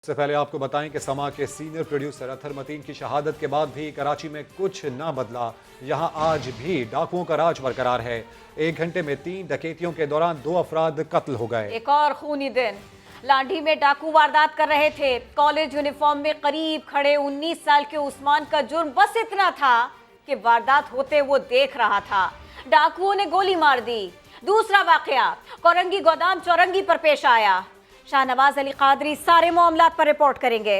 इससे पहले आपको बताएं कि समा के सीनियर प्रोड्यूसर अतहर मतीन की शहादत के बाद भी कराची में कुछ न बदला। यहां आज भी डाकुओं का राज बरकरार है। 1 घंटे में 3 डकैतियों के दौरान 2 अफराद कत्ल हो गए। एक और खूनी दिन, लांढी में डाकू वारदात कर रहे थे। कॉलेज यूनिफॉर्म में करीब खड़े 19 साल के उस्मान का जुर्म बस इतना था कि वारदात होते वो देख रहा था। डाकुओं ने गोली मार दी। दूसरा वाकया कोरंगी गोदाम चौरंगी पर पेश आया। शाहनवाज अली कादरी सारे मामलात पर रिपोर्ट करेंगे।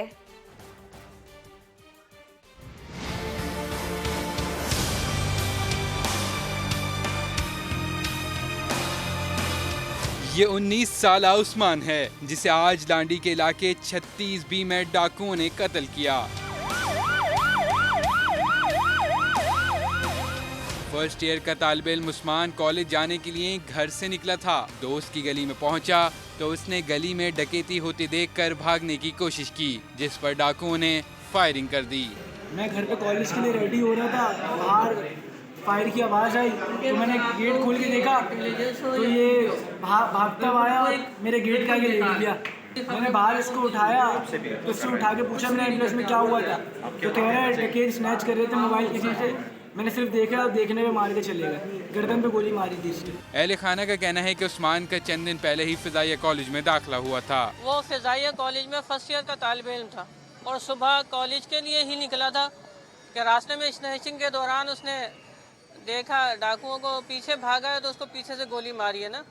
ये 19 साला उस्मान है जिसे आज लांडी के इलाके 36 बी में डाकुओं ने कत्ल किया। फर्स्ट ईयर का तालिब इल्म उस्मान कॉलेज जाने के लिए घर से निकला था। दोस्त की गली में पहुंचा तो उसने गली में डकैती होते देखकर भागने की कोशिश की, जिस पर डाकुओं ने फायरिंग कर दी। मैं घर पे कॉलेज के लिए रेडी हो रहा था, बाहर फायर की आवाज़ आई तो मैंने गेट खोल के देखा तो ये भागता हुआ आया और मेरे गेट का आगे लेट गया। मैंने बाहर इसको उठाया तो इससे उठा के पूछा मैंने एम्बुलेंस में क्या हुआ था, तो कह रहा है डकैत स्नैच कर रहे थे मोबाइल किसी से। मैंने सिर्फ देखा और देखने में मार के चले गए, गर्दन पे गोली मारी थी इसके। अहले खाना का कहना है कि उस्मान का चंद दिन पहले ही फिजाइया कॉलेज में दाखिला हुआ था। वो फिजाइया कॉलेज में फर्स्ट ईयर का तालिब इल्म था और सुबह कॉलेज के लिए ही निकला था कि रास्ते में स्नैचिंग के दौरान उसने देखा डाकुओं को, पीछे भागा है तो उसको पीछे से गोली मारी है ना।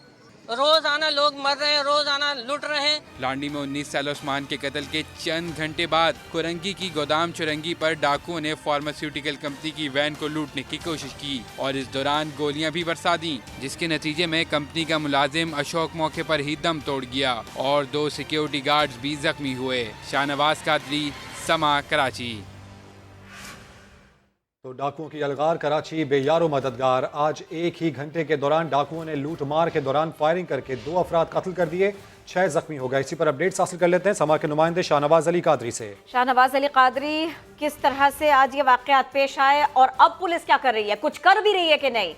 रोजाना लोग मर रहे हैं, रोजाना लूट रहे हैं। लांडी में 19 साल उस्मान के कत्ल के चंद घंटे बाद कोरंगी की गोदाम चुरंगी पर डाकुओं ने फार्मास्यूटिकल कंपनी की वैन को लूटने की कोशिश की और इस दौरान गोलियां भी बरसा दी, जिसके नतीजे में कंपनी का मुलाजिम अशोक मौके पर ही दम तोड़ गया और 2 सिक्योरिटी गार्ड्स भी जख्मी हुए। शाहनवाज कादरी, समा, कराची। तो डाकुओं की अलगार कराची बेयारो मददगार। आज 1 ही घंटे के दौरान डाकुओं ने लूट मार के दौरान फायरिंग करके 2 अफराद कत्ल कर दिए, 6 जख्मी हो गए। इसी पर अपडेट्स हासिल कर लेते हैं समा के नुमाइंदे शाहनवाज अली कादरी से। शाहनवाज अली कादरी, किस तरह से आज ये वाकयात पेश आए और अब पुलिस क्या कर रही है, कुछ कर भी रही है कि नहीं?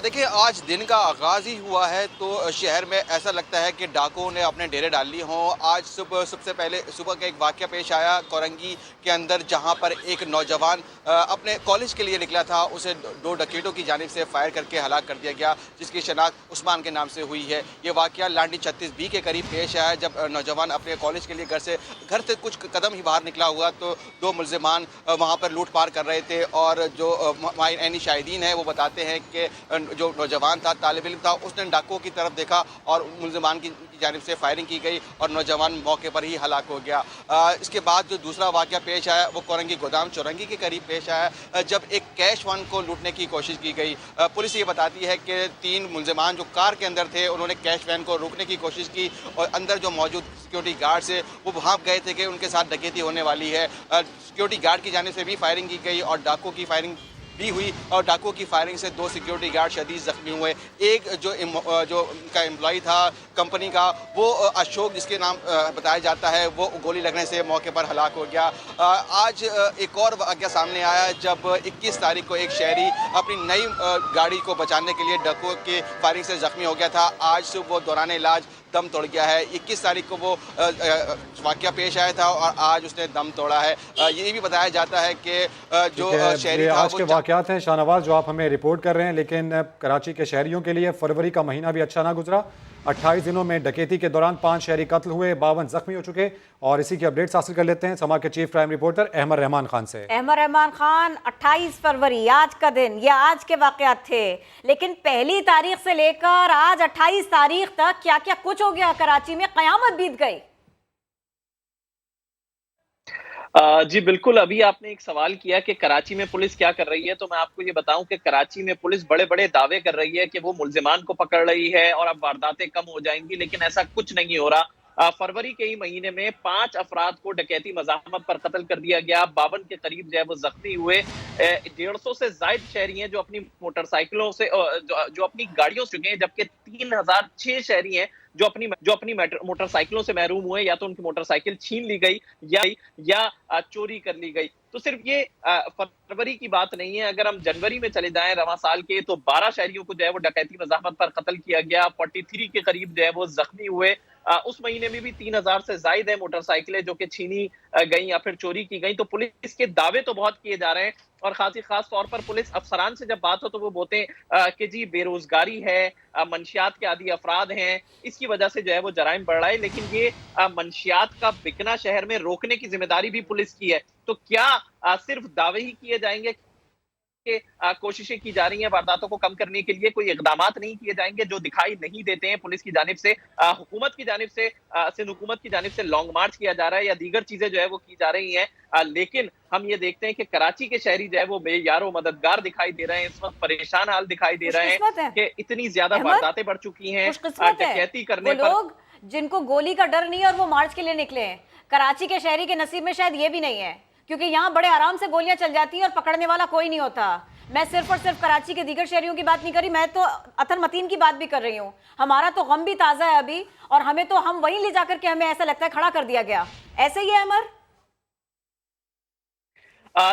देखिए, आज दिन का आगाज़ ही हुआ है तो शहर में ऐसा लगता है कि डाकुओं ने अपने डेरे डाल लिए हों। आज सबसे पहले सुबह का एक वाक़या पेश आया कोरंगी के अंदर, जहां पर एक नौजवान अपने कॉलेज के लिए निकला था, उसे 2 डकैतों की जानिब से फायर करके हलाक कर दिया गया, जिसकी शनाख्त उस्मान के नाम से हुई है। ये वाक़या लांडी 36 बी के करीब पेश आया, जब नौजवान अपने कॉलेज के लिए घर से कुछ कदम ही बाहर निकला हुआ तो 2 मुल्ज़िमान वहाँ पर लूट पार कर रहे थे। और जो माइन शाहिदीन है वो बताते हैं कि जो नौजवान था, तालिब इल्म था, उसने डाकुओं की तरफ देखा और मुल्ज़िमान की जानिब से फायरिंग की गई और नौजवान मौके पर ही हलाक हो गया। इसके बाद जो दूसरा वाक़या पेश आया वो कोरंगी गोदाम चौरंगी के करीब पेश आया, जब एक कैश वैन को लूटने की कोशिश की गई। पुलिस ये बताती है कि 3 मुल्ज़िमान जो कार के अंदर थे उन्होंने कैश वैन को रोकने की कोशिश की और अंदर जो मौजूद सिक्योरिटी गार्ड्स है वो भाग गए थे कि उनके साथ डकैती होने वाली है। सिक्योरिटी गार्ड की जानिब से भी फायरिंग की गई और डाकुओं की फायरिंग भी हुई और डाकुओं की फायरिंग से 2 सिक्योरिटी गार्ड शदीद जख्मी हुए। एक जो उनका एम्प्लॉई था कंपनी का, वो अशोक जिसके नाम बताया जाता है, वो गोली लगने से मौके पर हलाक हो गया। आज एक और वाक़या सामने आया जब 21 तारीख को एक शहरी अपनी नई गाड़ी को बचाने के लिए डाकुओं की फायरिंग से जख्मी हो गया था। आज सुबह वो दौरान इलाज दम तोड़ गया है। 21 तारीख को वो वाक़या पेश आया था और आज उसने दम तोड़ा है। ये भी बताया जाता है कि जो शहरी था आज के वाक़यात हैं शाहनवाज जो आप हमें रिपोर्ट कर रहे हैं, लेकिन कराची के शहरियों के लिए फरवरी का महीना भी अच्छा ना गुजरा। 28 दिनों में डकैती के दौरान 5 शहरी कत्ल हुए, 52 जख्मी हो चुके। और इसी की अपडेट्स हासिल कर लेते हैं समा के chief crime reporter Ahmed Rahman Khan से। अहमद रहमान खान, 28 फरवरी आज का दिन, ये आज के वाकयात थे, लेकिन पहली तारीख से लेकर आज 28 तारीख तक क्या क्या कुछ हो गया कराची में, कयामत बीत गई। जी बिल्कुल, अभी आपने एक सवाल किया कि कराची में पुलिस क्या कर रही है, तो मैं आपको ये बताऊं कि कराची में पुलिस बड़े-बड़े दावे कर रही है कि वो मुल्ज़िमान को पकड़ रही है और अब वारदातें कम हो जाएंगी, लेकिन ऐसा कुछ नहीं हो रहा। फरवरी के ही महीने में 5 अफराद को डकैती मज़ाहमत पर कत्ल कर दिया गया, 52 के करीब जो है वो जख्मी हुए। 150 से ज़ायद शहरी हैं जो अपनी मोटरसाइकिलों से जो अपनी गाड़ियों से चुके हैं, जबकि 3006 शहरी हैं जो अपनी मोटरसाइकिलों से महरूम हुए, या तो उनकी मोटरसाइकिल छीन ली गई या चोरी कर ली गई। तो सिर्फ ये फरवरी की बात नहीं है। अगर हम जनवरी में चले जाएं रवां साल के, तो 12 शहरियों को जो है वो डकैती मज़ाहमत पर कत्ल किया गया, 43 के करीब जो है वो जख्मी हुए। उस महीने में भी 3000 से जायद है मोटरसाइकिलें जो कि छीनी गई या फिर चोरी की गई। तो पुलिस के दावे तो बहुत किए जा रहे हैं, और खास तौर पर पुलिस अफसरान से जब बात हो तो वो बोलते हैं कि जी बेरोजगारी है, मंशियात के आदि अफराद हैं, इसकी वजह से जो है वो जराइम बढ़ रहा है। लेकिन ये मंशियात का बिकना शहर में रोकने की जिम्मेदारी भी पुलिस की है। तो क्या सिर्फ दावे ही किए जाएंगे कि कोशिशें की जा रही हैं वारदातों को कम करने के लिए, कोई इकदामात नहीं किए जाएंगे जो दिखाई नहीं देते हैं पुलिस की जानिब से, हुकूमत की जानिब से, सिंध हुकूमत की जानिब से लॉन्ग मार्च किया जा रहा है या दीगर चीजें जो है वो की जा रही हैं। लेकिन हम ये देखते हैं कि कराची के शहरी जो है वो बेयारो मददगार दिखाई दे रहे हैं, इस वक्त परेशान हाल दिखाई दे रहे हैं कि इतनी ज्यादा वारदातें बढ़ चुकी हैं डकैती करने पर। लोग जिनको गोली का डर नहीं है और वो मार्च के लिए निकले हैं, कराची के शहरी के नसीब में शायद ये भी नहीं है, क्योंकि यहाँ बड़े आराम से गोलियां चल जाती हैं और पकड़ने वाला कोई नहीं होता। मैं सिर्फ और सिर्फ कराची के दीगर शहरियों की बात नहीं कर रही, मैं तो अथर मतीन की बात भी कर रही हूँ। हमारा तो गम भी ताज़ा है अभी, और हमें तो हम वहीं ले जाकर के हमें ऐसा लगता है खड़ा कर दिया गया। ऐसे ही है अमर?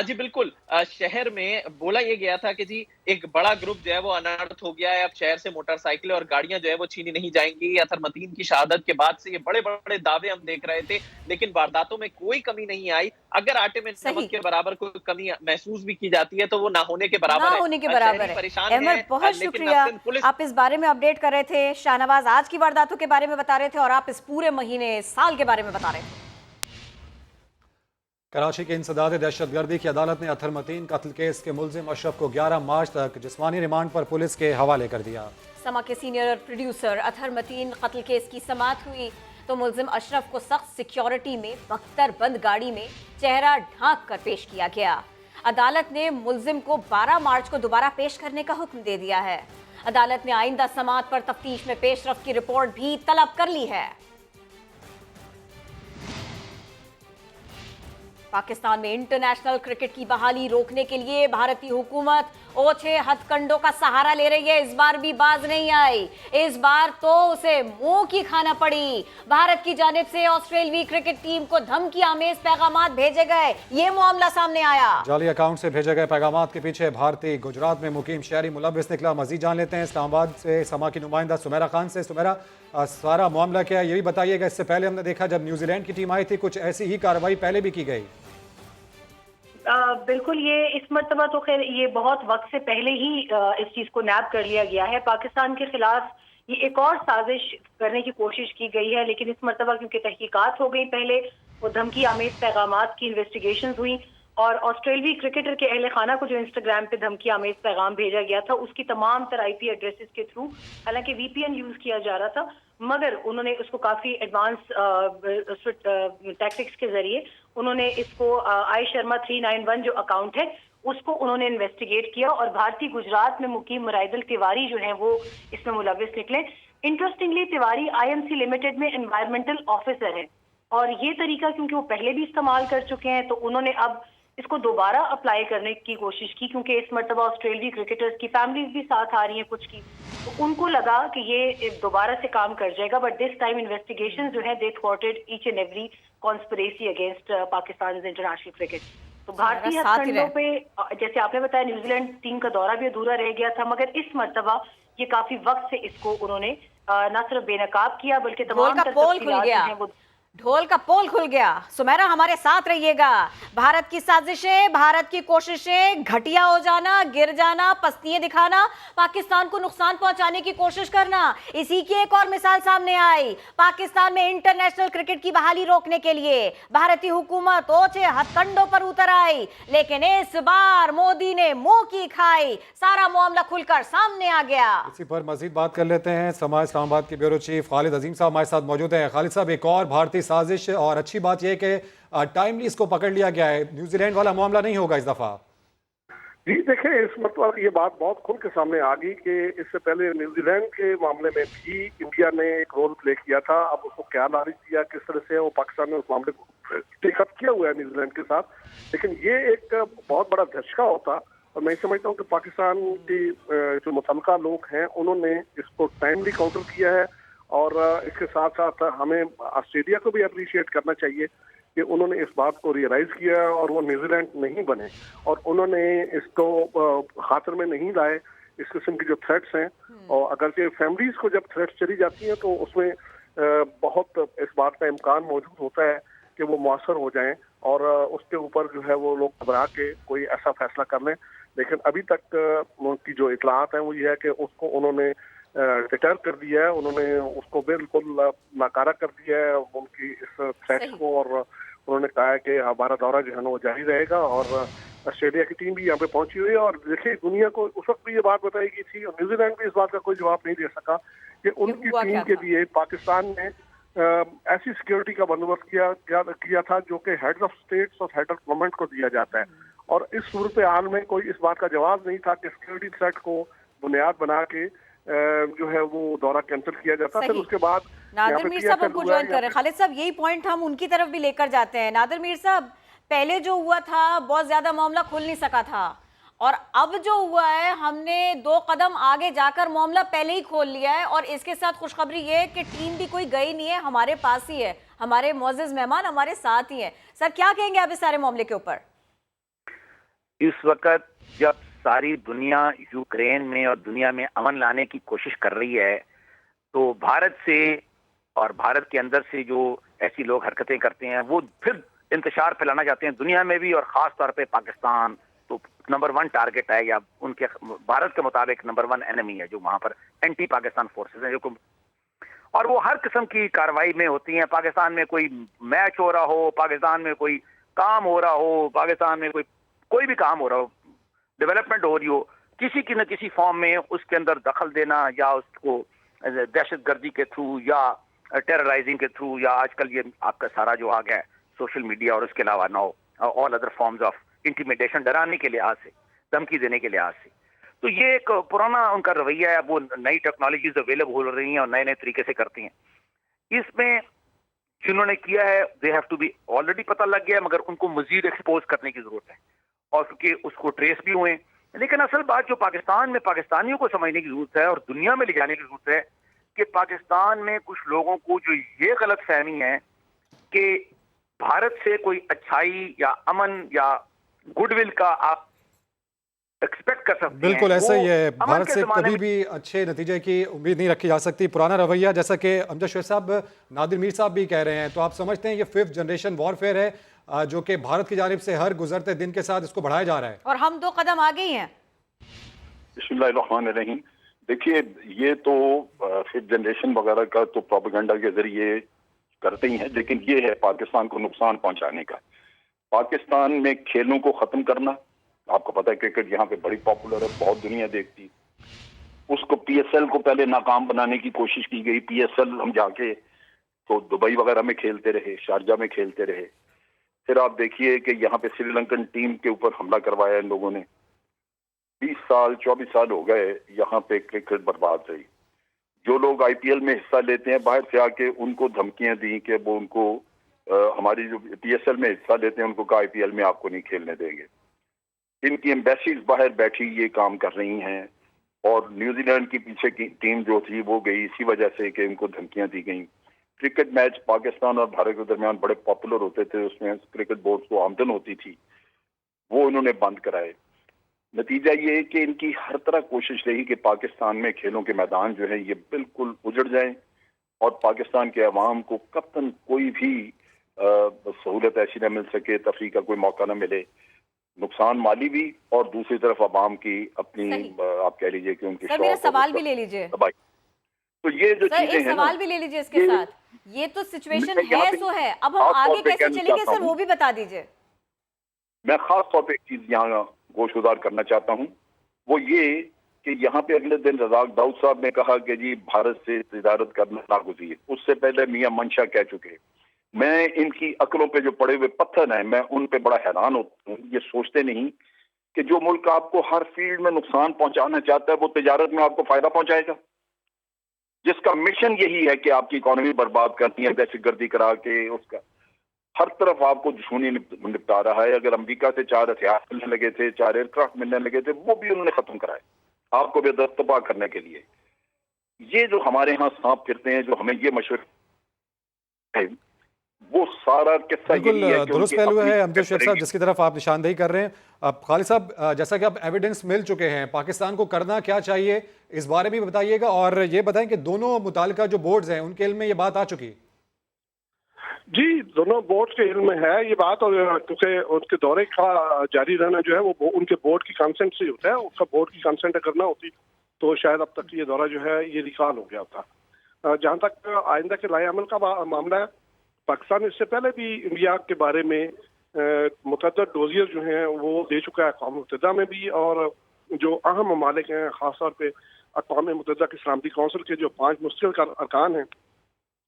जी बिल्कुल। शहर में बोला ये गया था कि जी एक बड़ा ग्रुप जो है वो अनर्थ हो गया है, अब शहर से मोटरसाइकिलें और गाड़ियां जो है वो छीनी नहीं जाएंगी। अथर मतीन की शहादत के बाद से ये बड़े बड़े दावे हम देख रहे थे, लेकिन वारदातों में कोई कमी नहीं आई। अगर आटे में नमक के बराबर कोई कमी महसूस भी की जाती है तो वो ना होने के बराबर है। होने के बराबर है। परेशान अहमद, बहुत शुक्रिया, आप इस बारे में अपडेट कर रहे थे। शाहनवाज आज की वारदातों के बारे में बता रहे थे और आप इस पूरे महीने साल के बारे में बता रहे थे। कराची के इंसदाद दहशतगर्दी की अदालत ने अथर मतीन कत्ल केस के मुलजिम अशरफ को 11 मार्च तक जिस्मानी रिमांड पर पुलिस के हवाले कर दिया। समा के सीनियर प्रोड्यूसर अथर मतीन कत्ल केस की समाअत हुई तो मुलजिम अशरफ को सख्त सिक्योरिटी में बख्तर बंद गाड़ी में चेहरा ढांक कर पेश किया गया। अदालत ने मुलजिम को 12 मार्च को दोबारा पेश करने का हुक्म दे दिया है। अदालत ने आइंदा समाअत पर तफ्तीश में पेशरफ की रिपोर्ट भी तलब कर ली है। पाकिस्तान में इंटरनेशनल क्रिकेट की बहाली रोकने के लिए भारतीय हुकूमत ओछे हथकंडों का सहारा ले रही है। इस बार भी बाज नहीं आई, इस बार तो उसे मुंह की खाना पड़ी। भारत की जानिब से ऑस्ट्रेलियाई क्रिकेट टीम को धमकी आमेज पैगामात भेजे गए, ये मामला सामने आया। जाली अकाउंट से भेजे गए पैगामात के पीछे भारतीय गुजरात में मुकीम शहरी मुलव्विस निकला। मजीद जान लेते हैं इस्लामाबाद से समा की नुमाइंदा सुमेरा खान से। सुमेरा, सारा मामला क्या है ये भी बताइएगा। इससे पहले हमने देखा जब न्यूजीलैंड की टीम आई थी कुछ ऐसी ही कार्रवाई पहले भी की गई। बिल्कुल, ये इस मर्तबा तो खैर ये बहुत वक्त से पहले ही इस चीज को नैब कर लिया गया है। पाकिस्तान के खिलाफ ये एक और साजिश करने की कोशिश की गई है, लेकिन इस मर्तबा क्योंकि तहकीकात हो गई, पहले वो धमकी आमेज पैगामात की इन्वेस्टिगेशन हुई और ऑस्ट्रेलियाई क्रिकेटर के अहले खाना को जो इंस्टाग्राम पे धमकी आमेज पैगाम भेजा गया था उसकी तमाम तर IP एड्रेसेस के थ्रू, हालांकि VPN यूज किया जा रहा था, मगर उन्होंने उसको काफी एडवांस टैक्टिक्स के जरिए उन्होंने इसको आई शर्मा 391 जो अकाउंट है उसको उन्होंने इन्वेस्टिगेट किया और भारतीय गुजरात में मुकीम मुराइदल तिवारी जो है वो इसमें मुलविस निकले। इंटरेस्टिंगली तिवारी IMC लिमिटेड में एनवायरमेंटल ऑफिसर है और ये तरीका क्योंकि वो पहले भी इस्तेमाल कर चुके हैं तो उन्होंने अब इसको दोबारा अप्लाई करने की कोशिश की, क्योंकि इस मर्तबा ऑस्ट्रेलियाई क्रिकेटर्स की फैमिलीज भी साथ आ रही हैं कुछ की, तो उनको लगा कि ये दोबारा से काम कर जाएगा। बट दिस टाइम इन्वेस्टिगेशन जो है they thwarted each and every conspiracy against Pakistan international cricket. तो भारतीय हथकंडों पे जैसे आपने बताया न्यूजीलैंड टीम का दौरा भी अधूरा रह गया था, मगर इस मर्तबा ये काफी वक्त से इसको उन्होंने न सिर्फ बेनकाब किया बल्कि तमाम ढोल का पोल खुल गया। सुमेरा हमारे साथ रहिएगा। भारत की साजिशें, भारत की कोशिशें, घटिया हो जाना, गिर जाना, पस्तियां दिखाना, पाकिस्तान को नुकसान पहुंचाने की कोशिश करना, इसी की एक और मिसाल सामने आई। पाकिस्तान में इंटरनेशनल क्रिकेट की बहाली रोकने के लिए भारतीय हुकूमत ओछे हथकंडों पर उतर आई, लेकिन इस बार मोदी ने मुंह की खाई, सारा मामला खुलकर सामने आ गया। इसी पर मजीद बात कर लेते हैं। समा इस्लामाबाद के ब्यूरो चीफ खालिद अजीम साहब हमारे साथ मौजूद हैं। खालिद साहब, एक और भारतीय साजिश और अच्छी बात यह कि टाइमली इसको पकड़ लिया गया है, न्यूजीलैंड वाला मामला नहीं होगा इस दफा। जी देखें, इस मतलब ये बात बहुत खुल के सामने आ गई कि इससे पहले न्यूजीलैंड के मामले में भी इंडिया ने एक रोल प्ले किया था। अब उसको क्या नारिज दिया, किस तरह से वो पाकिस्तान ने उस मामले को टेकअप किया हुआ है न्यूजीलैंड के साथ, लेकिन ये एक बहुत बड़ा धचका होता और मैं समझता हूँ कि पाकिस्तान की जो मुतल्लिका लोग हैं उन्होंने इसको टाइमली काउंटर किया है और इसके साथ साथ हमें ऑस्ट्रेलिया को भी अप्रिशिएट करना चाहिए कि उन्होंने इस बात को रियलाइज किया और वो न्यूजीलैंड नहीं बने और उन्होंने इसको खातिर में नहीं लाए इस किस्म की जो थ्रेट्स हैं। और अगर फैमिलीज को जब थ्रेट्स चली जाती हैं तो उसमें बहुत इस बात का इम्कान मौजूद होता है कि वो मुअस्सर हो जाएं और उसके ऊपर जो है वो लोग घबरा के कोई ऐसा फैसला कर लें। लेकिन अभी तक उनकी जो इतलात हैं वो ये है कि उसको उन्होंने डिटर कर दिया है, उन्होंने उसको बिल्कुल नाकारा कर दिया है उनकी इस थ्रेट को, और उन्होंने कहा है कि हमारा दौरा जो है ना वो जारी रहेगा। और ऑस्ट्रेलिया की टीम भी यहाँ पे पहुंची हुई है और देखिए दुनिया को उस वक्त भी ये बात बताई गई थी और न्यूजीलैंड भी इस बात का कोई जवाब नहीं दे सका कि उनकी टीम के लिए पाकिस्तान ने ऐसी सिक्योरिटी का बंदोबस्त किया था जो कि हेड ऑफ स्टेट्स और हेड ऑफ गवर्नमेंट को दिया जाता है। और इस सूरत हाल में कोई इस बात का जवाब नहीं था कि सिक्योरिटी थ्रेट को बुनियाद बना के जो है वो दौरा कैंसिल किया जाता। फिर उसके बाद नादिर मीर साहब हमको ज्वाइन कर रहे हैं। खालिद साहब यही पॉइंट हम उनकी तरफ भी लेकर जाते हैं। नादिर मीर साहब, पहले जो हुआ था बहुत ज्यादा मामला खुल नहीं सका था और अब जो हुआ है हमने 2 कदम आगे जाकर मामला पहले ही खोल लिया है और इसके साथ खुशखबरी ये है कि टीम भी कोई गई नहीं है, हमारे पास ही है, हमारे मोअज़्ज़िज़ मेहमान हमारे साथ ही हैं। सर क्या कहेंगे आप इस सारे मामले के ऊपर? इस वक्त जब सारी दुनिया यूक्रेन में और दुनिया में अमन लाने की कोशिश कर रही है तो भारत से और भारत के अंदर से जो ऐसी लोग हरकतें करते हैं वो फिर इंतशार फैलाना चाहते हैं दुनिया में भी, और खास तौर पे पाकिस्तान तो नंबर 1 टारगेट है या उनके भारत के मुताबिक नंबर 1 एनिमी है जो वहां पर एंटी पाकिस्तान फोर्सेस हैं जो, और वो हर किस्म की कार्रवाई में होती हैं। पाकिस्तान में कोई मैच हो रहा हो, पाकिस्तान में कोई काम हो रहा हो, पाकिस्तान में कोई भी काम हो रहा हो, डेवलपमेंट हो रही हो, किसी की न किसी फॉर्म में उसके अंदर दखल देना या उसको दहशतगर्दी के थ्रू या टेरराइजिंग के थ्रू या आजकल ये आपका सारा जो आ गया है सोशल मीडिया और उसके अलावा know all other forms of intimidation, डराने के लिहाज से, धमकी देने के लिहाज से, तो ये एक पुराना उनका रवैया है। वो नई टेक्नोलॉजीज अवेलेबल हो रही हैं और नए नए तरीके से करती हैं। इसमें जिन्होंने किया है they have to be already पता लग गया, मगर उनको मजीद एक्सपोज करने की जरूरत है और क्योंकि उसको ट्रेस भी हुए। लेकिन असल बात जो पाकिस्तान में पाकिस्तानियों को समझने की जरूरत है और दुनिया में ले जाने की जरूरत है कि पाकिस्तान में कुछ लोगों को जो ये गलत फहमी है कि भारत से कोई अच्छाई या अमन या गुडविल का आप एक्सपेक्ट कर सकते हैं। बिल्कुल ऐसा ही है, भारत से कभी भी अच्छे नतीजे की उम्मीद नहीं रखी जा सकती। पुराना रवैया, जैसा कि अमजद शेख साहब, नादिर मीर साहब भी कह रहे हैं, तो आप समझते हैं ये 5th जनरेशन वॉरफेयर है जो कि भारत की जानिब से हर गुजरते दिन के साथ इसको बढ़ाया जा रहा है और हम 2 कदम आगे ही हैं। बिस्मिल्लाहिर्रहमानिर्रहीम। देखिए ये तो 5th जनरेशन वगैरह का तो प्रोपेगेंडा के जरिए करते ही हैं, लेकिन ये है पाकिस्तान को नुकसान पहुंचाने का। पाकिस्तान में खेलों को खत्म करना, आपको पता है क्रिकेट यहाँ पे बड़ी पॉपुलर है, बहुत दुनिया देखती। उसको PSL को पहले नाकाम बनाने की कोशिश की गई। PSL हम जाके तो दुबई वगैरह में खेलते रहे, शारजा में खेलते रहे। फिर आप देखिए कि यहाँ पे श्रीलंकन टीम के ऊपर हमला करवाया इन लोगों ने। 20 साल 24 साल हो गए यहाँ पे क्रिकेट बर्बाद रही। जो लोग IPL में हिस्सा लेते हैं बाहर से आके उनको धमकियां दी कि वो उनको हमारी जो PSL में हिस्सा लेते हैं उनको कहा IPL में आपको नहीं खेलने देंगे। इनकी एम्बेसीज बाहर बैठी ये काम कर रही हैं और न्यूजीलैंड की पीछे की टीम जो थी वो गई इसी वजह से कि इनको धमकियां दी गई। क्रिकेट मैच पाकिस्तान और भारत के दरमियान बड़े पॉपुलर होते थे, उसमें क्रिकेट बोर्ड को आमदन होती थी, वो इन्होंने बंद कराए। नतीजा ये है कि इनकी हर तरह कोशिश रही कि पाकिस्तान में खेलों के मैदान जो है ये बिल्कुल उजड़ जाएं और पाकिस्तान के अवाम को कतई कोई भी सहूलत ऐसी न मिल सके, तफरीह का कोई मौका न मिले। नुकसान माली भी और दूसरी तरफ अवाम की अपनी आप कह लीजिए कि उनकी मेरा सवाल भी ले लीजिए। तो ये जो चीजें हैं, सवाल भी ले लीजिए इसके साथ। ये तो सिचुएशन है सो है, अब हम आगे कैसे चलेंगे सर वो भी बता दीजिए। मैं खास तौर पे एक चीज यहाँ गोशगुजार करना चाहता हूँ, वो ये कि यहाँ पे अगले दिन रज़ाक दाऊद साहब ने कहा कि जी भारत से तिजारत करना नागुज़ीर। उससे पहले मियां मंशा कह चुके। मैं इनकी अकलों पे जो पड़े हुए पत्थर हैं मैं उन पे बड़ा हैरान होता हूँ। ये सोचते नहीं कि जो मुल्क आपको हर फील्ड में नुकसान पहुंचाना चाहता है वो तिजारत में आपको फायदा पहुंचाएगा, जिसका मिशन यही है कि आपकी इकोनॉमी बर्बाद करनी है, दहशतगर्दी करा के उसका हर तरफ आपको दुश्मनी निपटा रहा है। अगर अमेरिका से 4 हथियार मिलने लगे थे, 4 एयरक्राफ्ट मिलने लगे थे, वो भी उन्होंने खत्म कराए आपको बेदस्तबा करने के लिए। ये जो हमारे यहाँ सांप फिरते हैं, जो हमें ये मशवरे वो सारा किस्सा बिल्कुल यही है कि दुरुस्त उनकी पहलू अपनी है अमजद शेख साहब करेंगे। जिसकी तरफ आप निशानदेही कर रहे हैं। अब खालिद साहब जैसा कि अब एविडेंस मिल चुके हैं, पाकिस्तान को करना क्या चाहिए इस बारे में भी बताइएगा, और ये बताएं कि दोनों मुतालिका जो बोर्ड्स हैं उनके इल्म में ये बात आ चुकी? जी, दोनों बोर्ड के इल्म में है ये बात, और क्योंकि उनके दौरे का जारी रहना जो है वो उनके बोर्ड की कंसेंट से होता है। उसका बोर्ड की कंसेंट अगर ना होती तो शायद अब तक ये दौरा जो है ये रिकॉल हो गया था। जहाँ तक आइंदा के लाए अमल का मामला है, पाकिस्तान इससे पहले भी इंडिया के बारे में मुतअद्दिद डोजियर जो हैं वो दे चुका है अक़वाम मुत्तहिदा में भी, और जो अहम ममालिक हैं ख़ासतौर पर अक़वाम मुत्तहिदा की सलामती कौंसिल के जो 5 मुश्किल अरकान हैं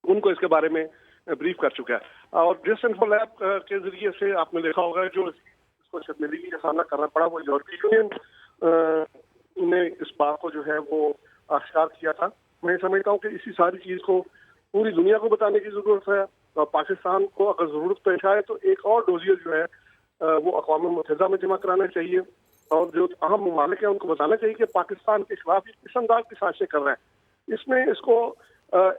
उनको इसके बारे में ब्रीफ कर चुका है। और जिस इन्फो लैब के जरिए से आपने देखा होगा जो इसको शर्मिंदगी का सामना करना पड़ा, वो यूरोपीय यूनियन ने इस बात को जो है वो आश्कार किया था। मैं समझता हूँ कि इसी सारी चीज़ को पूरी दुनिया को बताने की ज़रूरत है, और पाकिस्तान को अगर ज़रूरत पेश आए तो एक और डोजियर जो है वो अक़वाम मुत्तहिदा में जमा कराना चाहिए, और जो अहम ममालिक हैं उनको बताना चाहिए कि पाकिस्तान के खिलाफ किस अंदाज की साजिशें कर रहे हैं। इसमें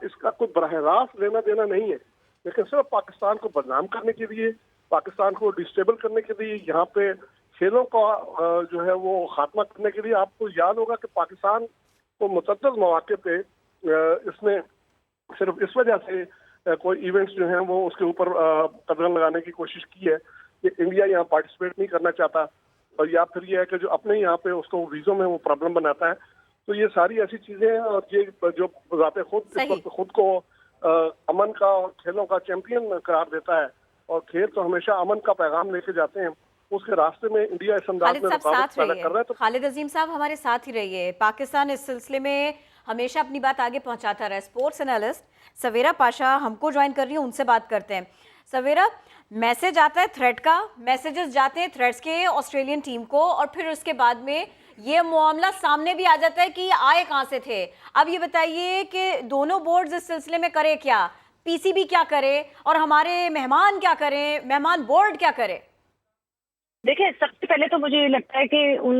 इसका कोई बराह रास्त लेना देना नहीं है, लेकिन सिर्फ पाकिस्तान को बदनाम करने के लिए, पाकिस्तान को डिस्टेबल करने के लिए, यहाँ पे खेलों का जो है वो खात्मा करने के लिए। आपको याद होगा कि पाकिस्तान को मुतअद्दिद मौके पे इसने सिर्फ इस वजह से कोई इवेंट्स जो हैं वो उसके ऊपर कदम लगाने की कोशिश की है कि इंडिया यहाँ पार्टिसिपेट नहीं करना चाहता, और या फिर ये है कि जो अपने यहाँ पे उसको वीज़ों में वो प्रॉब्लम बनाता है। तो ये सारी ऐसी चीज़ें हैं, और ये जो ज़ाते खुद इस वक्त खुद को अमन का और खेलों का चैंपियन करार देता है, और खेल तो हमेशा अमन का पैगाम लेके जाते हैं, उसके रास्ते में इंडिया इस अंदाज में रुकावट पैदा कर रहा है। तो खालिद अजीम साहब हमारे साथ ही रहिए। पाकिस्तान इस सिलसिले में हमेशा अपनी बात आगे पहुंचाता रहा है। स्पोर्ट्स एनालिस्ट सवेरा पाशा हमको ज्वाइन कर रही है, उनसे बात करते हैं। सवेरा, मैसेज आता है थ्रेट का, मैसेजेस जाते हैं थ्रेट्स के ऑस्ट्रेलियन टीम को, और फिर उसके बाद में ये मामला सामने भी आ जाता है कि आए कहाँ से थे। अब ये बताइए कि दोनों बोर्ड्स इस सिलसिले में करे क्या, पीसीबी क्या करे और हमारे मेहमान क्या करें, मेहमान बोर्ड क्या करे? देखिए, सबसे पहले तो मुझे लगता है कि उन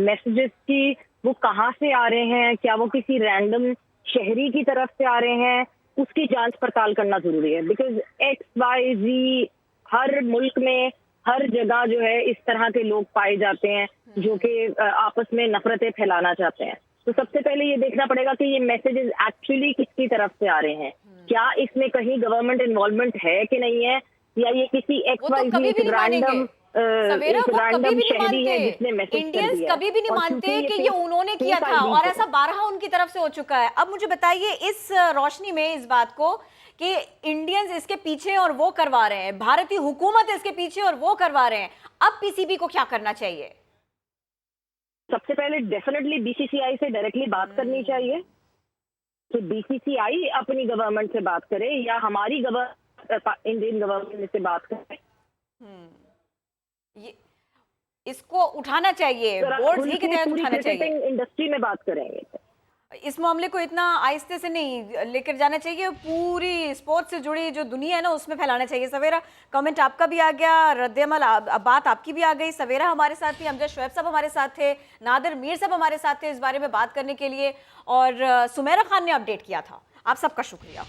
मैसेजेस की वो कहाँ से आ रहे हैं, क्या वो किसी रैंडम शहरी की तरफ से आ रहे हैं, उसकी जांच पड़ताल करना जरूरी है। बिकॉज XYZ हर मुल्क में हर जगह जो है इस तरह के लोग पाए जाते हैं जो कि आपस में नफरतें फैलाना चाहते हैं। तो सबसे पहले ये देखना पड़ेगा कि ये मैसेजेस एक्चुअली किसकी तरफ से आ रहे हैं, क्या इसमें कहीं गवर्नमेंट इन्वॉल्वमेंट है कि नहीं है, या ये किसी XYZ रैंडम शहरी है जिसने मैसेज इंडियंस कभी भी नहीं मानते कि ये उन्होंने किया था, और ऐसा 12 उनकी तरफ से हो चुका है। अब मुझे बताइए इस रोशनी में इस बात को कि इंडियंस इसके पीछे और वो करवा रहे हैं, भारतीय हुकूमत इसके पीछे और वो करवा रहे हैं, अब पीसीबी को क्या करना चाहिए? सबसे पहले डेफिनेटली बीसीसीआई से डायरेक्टली बात करनी चाहिए। तो बीसीसीआई अपनी गवर्नमेंट से बात करे, या हमारी इंडियन गवर्नमेंट से बात करे। ये इसको उठाना चाहिए, बोर्ड ही के तहत उठाना चाहिए। इंडस्ट्री में बात करेंगे, इस मामले को इतना आहिस्ते से नहीं लेकर जाना चाहिए, पूरी स्पोर्ट्स से जुड़ी जो दुनिया है ना उसमें फैलाना चाहिए। सवेरा, कमेंट आपका भी आ गया, रद्द-ए-अमल बात आपकी भी आ गई। सवेरा हमारे साथ थी, अमजद शुएब साहब हमारे साथ थे, नादिर मीर साहब हमारे साथ थे इस बारे में बात करने के लिए, और सुमेरा खान ने अपडेट किया था। आप सबका शुक्रिया।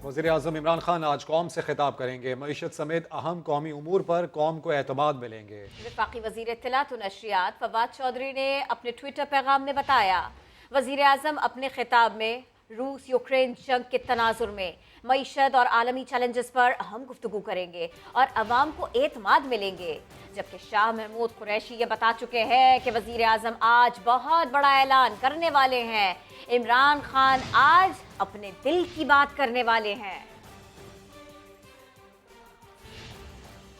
वज़ीर-ए-आज़म इमरान खान आज कौम से खिताब करेंगे। मईशत समेत अहम कौमी उमूर पर कौम को एतमाद मिलेंगे। वफाकी वज़ीर इत्तलात व नशरियात फवाद चौधरी ने अपने ट्विटर पैगाम में बताया, वज़ीर-ए-आज़म अपने खिताब में रूस यूक्रेन जंग के तनाजुर में मईशत और आलमी चैलेंजेस पर अहम गुफ्तगू करेंगे और अवाम को एतमाद मिलेंगे। जबकि शाह महमूद कुरैशी ये बता चुके हैं कि वज़ीर-ए-आज़म आज बहुत बड़ा ऐलान करने वाले हैं। इमरान खान आज अपने दिल की बात करने वाले हैं।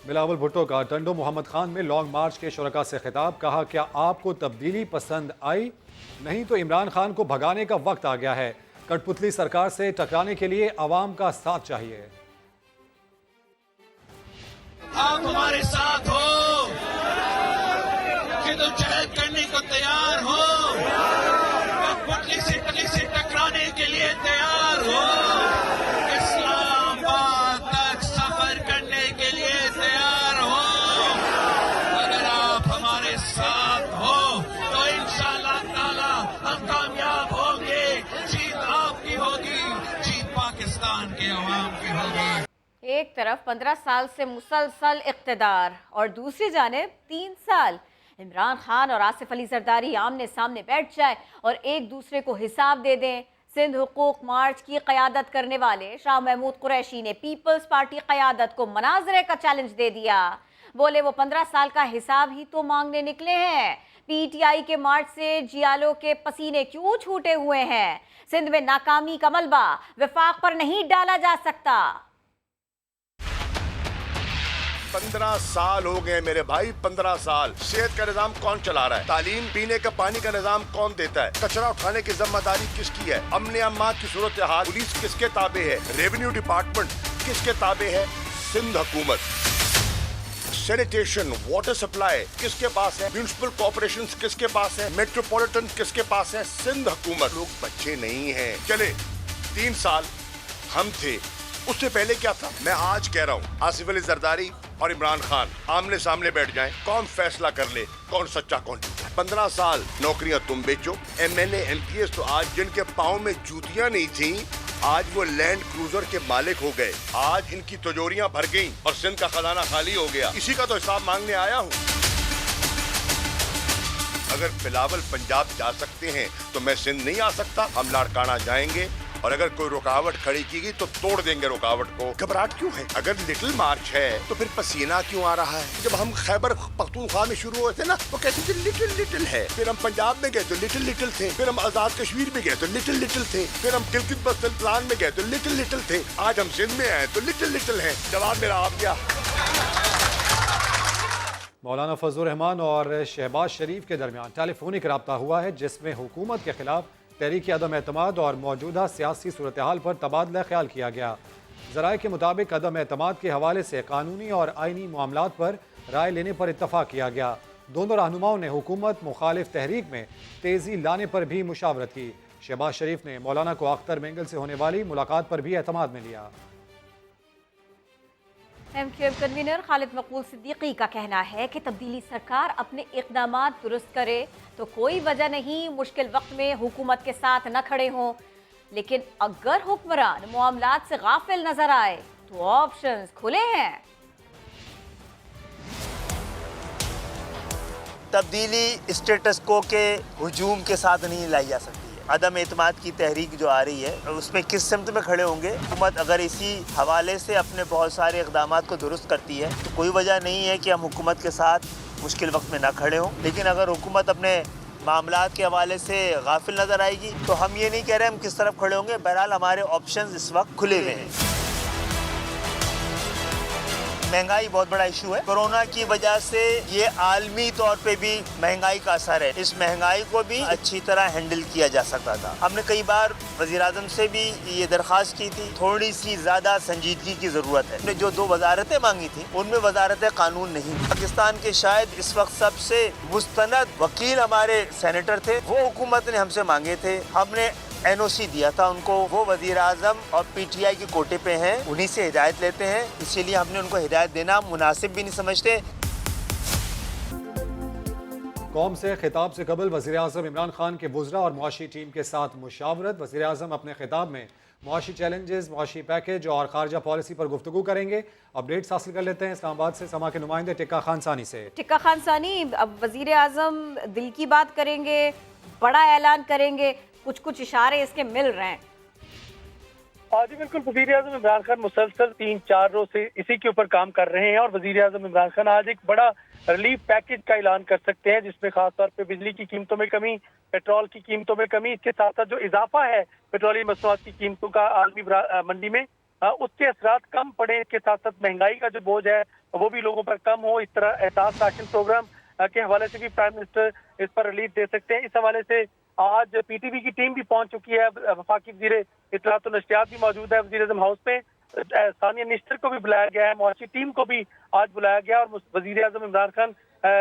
बिलावल भुट्टो का टंडो मोहम्मद खान में लॉन्ग मार्च के शुरका से खिताब, कहा क्या आपको तब्दीली पसंद आई? नहीं तो इमरान खान को भगाने का वक्त आ गया है। कठपुतली सरकार से टकराने के लिए आवाम का साथ चाहिए। आप हमारे साथ हो कि तो जहद करने को तैयार हो, कठपुतली से टकराने के लिए तैयार हो, इस्लामाबाद तक सफर करने के लिए तैयार हो। अगर आप हमारे साथ हो तो इंशाअल्लाह ताला हम कामयाब होंगे। जीत आपकी होगी, जीत पाकिस्तान के एक तरफ 15 साल से मुसलसल इक़्तिदार और दूसरी जानिब 3 साल इमरान खान और आसिफ अली जरदारी आमने सामने बैठ जाए और एक दूसरे को हिसाब दे दें। सिंध हुकूक मार्च की क़यादत करने वाले शाह महमूद कुरैशी ने पीपल्स पार्टी क़यादत को मनाजरे का चैलेंज दे दिया। बोले वो 15 साल का हिसाब ही तो मांगने निकले हैं। पीटीआई के मार्च से जियालो के पसीने क्यों छूटे हुए हैं? सिंध में नाकामी का मलबा वफाक पर नहीं डाला जा सकता। 15 साल हो गए मेरे भाई, 15 साल। सेहत का निजाम कौन चला रहा है? तालीम, पीने का पानी का निजाम कौन देता है? कचरा उठाने की जिम्मेदारी किसकी है? अमन अम्मा की सूरत हाल, पुलिस किसके ताबे है? रेवेन्यू डिपार्टमेंट किसके ताबे है? सिंध हुकूमत। सैनिटेशन, वाटर सप्लाई किसके पास है? म्यूनिसिपल कॉर्पोरेशन किसके पास है? मेट्रोपॉलिटन किसके पास है? सिंध हुकूमत। लोग बच्चे नहीं हैं। चले 3 साल हम थे, उससे पहले क्या था? मैं आज कह रहा हूँ, आसिफ अली जरदारी और इमरान खान आमने सामने बैठ जाएं, कौन फैसला कर ले कौन सच्चा कौन झूठा। 15 साल नौकरियां तुम बेचो। एमएलए एमपीएस तो आज जिनके पाँव में जूतियां नहीं थी, आज वो लैंड क्रूजर के मालिक हो गए। आज इनकी तिजोरियां भर गईं और सिंध का खजाना खाली हो गया। इसी का तो हिसाब मांगने आया हूँ। अगर बिलावल पंजाब जा सकते हैं तो मैं सिंध नहीं आ सकता? हम लाड़काना जाएंगे और अगर कोई रुकावट खड़ी की गई तो तोड़ देंगे रुकावट को। घबराहट क्यों है? अगर लिटिल मार्च है तो फिर पसीना क्यों आ रहा है? जब हम खैबर पख्तूनख्वा में शुरू हुए थे ना, वो कहते थे लिटिल लिटिल है। फिर हम पंजाब में गए तो लिटिल लिटिल थे। फिर हम आजाद कश्मीर में गए तो लिटिल लिटिल थे। फिर हम गिलगित बल्तिस्तान में गए तो लिटिल लिटिल थे। आज हम सिंध में आए तो लिटिल लिटिल है। जवाब मेरा आ गया। मौलाना फजलुर रहमान और शहबाज शरीफ के दरमियान टेलीफोनिक रब्ता हुआ है, जिसमें हुकूमत के खिलाफ तहरीक अदम एतमाद और मौजूदा सियासी सूरत हाल पर तबादला ख्याल किया गया। ज़राए के मुताबिक अदम एतमाद के हवाले से कानूनी और आइनी मामलात पर राय लेने पर इत्तफाक किया गया। दोनों रहनुमाओं ने हुकूमत मुखालिफ तहरीक में तेज़ी लाने पर भी मुशावरत की। शहबाज शरीफ ने मौलाना को अख्तर मेंगल से होने वाली मुलाकात पर भी एतमाद में लिया। एमक्यूएम कन्वीनर खालिद मकबूल सिद्दीकी का कहना है कि तब्दीली सरकार अपने इक़दामात दुरुस्त करे तो कोई वजह नहीं मुश्किल वक्त में हुकूमत के साथ न खड़े हों, लेकिन अगर हुक्मरान मामलात से गाफिल नजर आए तो ऑप्शंस खुले हैं। तब्दीली स्टेटस को के हुजूम के साथ नहीं लाई जा सकती है। अदम एतमाद की तहरीक जो आ रही है उसमें किस सिमत में खड़े होंगे? हुकूमत अगर इसी हवाले से अपने बहुत सारे इक़दामात को दुरुस्त करती है तो कोई वजह नहीं है कि हम हुकूमत के साथ मुश्किल वक्त में ना खड़े हों। लेकिन अगर हुकूमत अपने मामलात के हवाले से गाफिल नज़र आएगी तो हम ये नहीं कह रहे हम किस तरफ खड़े होंगे। बहरहाल हमारे ऑप्शंस इस वक्त खुले हुए हैं। महंगाई बहुत बड़ा इशू है। कोरोना की वजह से ये आलमी तौर पे भी महंगाई का असर है। इस महंगाई को भी अच्छी तरह हैंडल किया जा सकता था। हमने कई बार वज़ीर आज़म से भी ये दरख्वास्त की थी, थोड़ी सी ज़्यादा संजीदगी की ज़रूरत है। हमने जो 2 वजारतें मांगी थी उनमें वजारत कानून नहीं। पाकिस्तान के शायद इस वक्त सबसे मुस्तनद वकील हमारे सेनेटर थे, वो हुकूमत ने हमसे मांगे थे। हमने NOC दिया था उनको। वो वज़ीर आज़म और PTI के कोटे पे हैं, उन्हीं से हिदायत लेते हैं। इसीलिए हमने उनको हिदायत देना मुनासिब भी नहीं समझते। कौम से खिताब से कबल वज़ीर आज़म इमरान खान के वज़रा और मुआशी टीम के साथ मुशावरत। वज़ीर आज़म अपने खिताब में मुआशी चैलेंजेस, मुआशी पैकेज और खारजा पॉलिसी पर गुफ्तगू करेंगे। अपडेट्स हासिल कर लेते हैं इस्लामाबाद से समा के नुमाइंदे टिक्का खान सानी से। टिक्का खान सानी, अब वज़ीर आज़म दिल की बात करेंगे, बड़ा ऐलान करेंगे, कुछ इशारे इसके मिल रहे हैं। जी बिल्कुल, वज़ीर आज़म इमरान खान मुसलसल 3-4 रोज से इसी के ऊपर काम कर रहे हैं और वज़ीर आज़म इमरान खान आज एक बड़ा रिलीफ पैकेज का ऐलान कर सकते हैं, जिसमें खासतौर पे बिजली की कीमतों में कमी, पेट्रोल की कीमतों में कमी, इसके साथ साथ जो इजाफा है पेट्रोलियम मसनूआत की कीमतों का आलमी मंडी में, उसके असरात कम पड़े। इसके साथ साथ महंगाई का जो बोझ है वो भी लोगों पर कम हो। इस तरह एहसास राशन प्रोग्राम के हवाले से भी प्राइम मिनिस्टर इस पर रिलीफ दे सकते हैं। इस हवाले से आज PTV की टीम भी पहुंच चुकी है। वफाकी वज़ीर इत्तलात और नशरियात भी मौजूद है वज़ीर आज़म हाउस में। सानिया निश्तर को भी बुलाया गया है, मुआशी टीम को भी आज बुलाया गया। और वज़ीर आज़म इमरान खान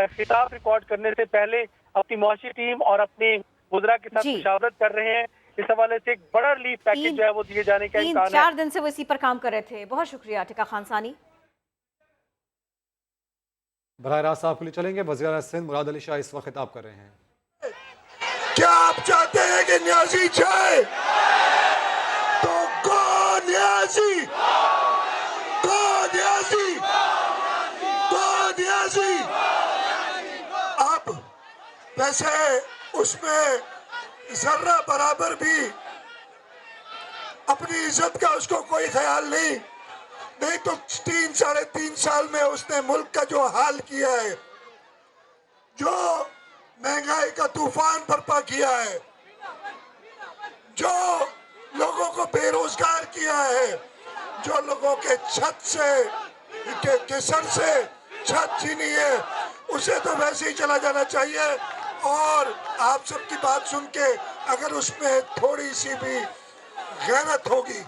खिताब रिकॉर्ड करने से पहले अपनी मुआशी टीम और अपने वज़रा के साथ मुशावरत कर रहे हैं। इस हवाले से एक बड़ा रिलीफ पैकेज जो है वो दिए जाने का इम्कान है। 3-4 दिन से वो इसी पर काम कर रहे थे। बहुत शुक्रिया टिक्का खान सानी। बराह रास्त आपके लिए चलेंगे। वज़ीर सिंध मुराद अली शाह इस वक्त खिताब कर रहे हैं। क्या आप चाहते हैं कि न्याजी जाए? तो कौन न्याजी? कौन जैसे उसमें जर्रा बराबर भी अपनी इज्जत का उसको कोई ख्याल नहीं तो 3-3.5 साल में उसने मुल्क का जो हाल किया है, जो महंगाई का तूफान बर्पा किया है, जो लोगों को बेरोजगार किया है, जो लोगों के छत से के सर से छत छीनी है, उसे तो वैसे ही चला जाना चाहिए। और आप सबकी बात सुन के अगर उसमें थोड़ी सी भी गैरत होगी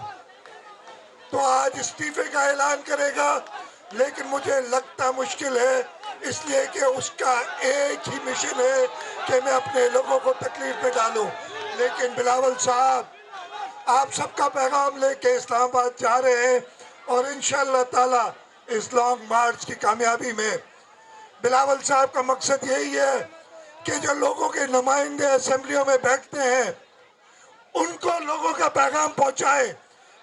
तो आज इस्तीफे का ऐलान करेगा, लेकिन मुझे लगता मुश्किल है, इसलिए कि उसका एक ही मिशन है कि मैं अपने लोगों को तकलीफ में डालूं। लेकिन बिलावल साहब, आप सबका पैगाम लेके इस्लामाबाद जा रहे हैं और इंशाअल्लाह ताला इस लॉन्ग मार्च की कामयाबी में बिलावल साहब का मकसद यही है कि जो लोगों के नुमाइंदे असेंबलियों में बैठते हैं उनको लोगों का पैगाम पहुंचाए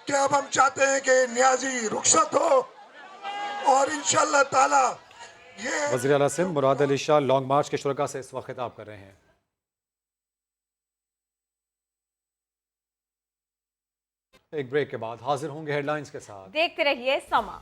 कि अब हम चाहते हैं कि न्याजी रुखसत हो और इंशाअल्लाह ताला ये वज़ीर आला सिंध मुराद अली शाह लॉन्ग मार्च के शुरका से इस वक्त खिताब कर रहे हैं। एक ब्रेक के बाद हाजिर होंगे हेडलाइंस के साथ। देखते रहिए समा।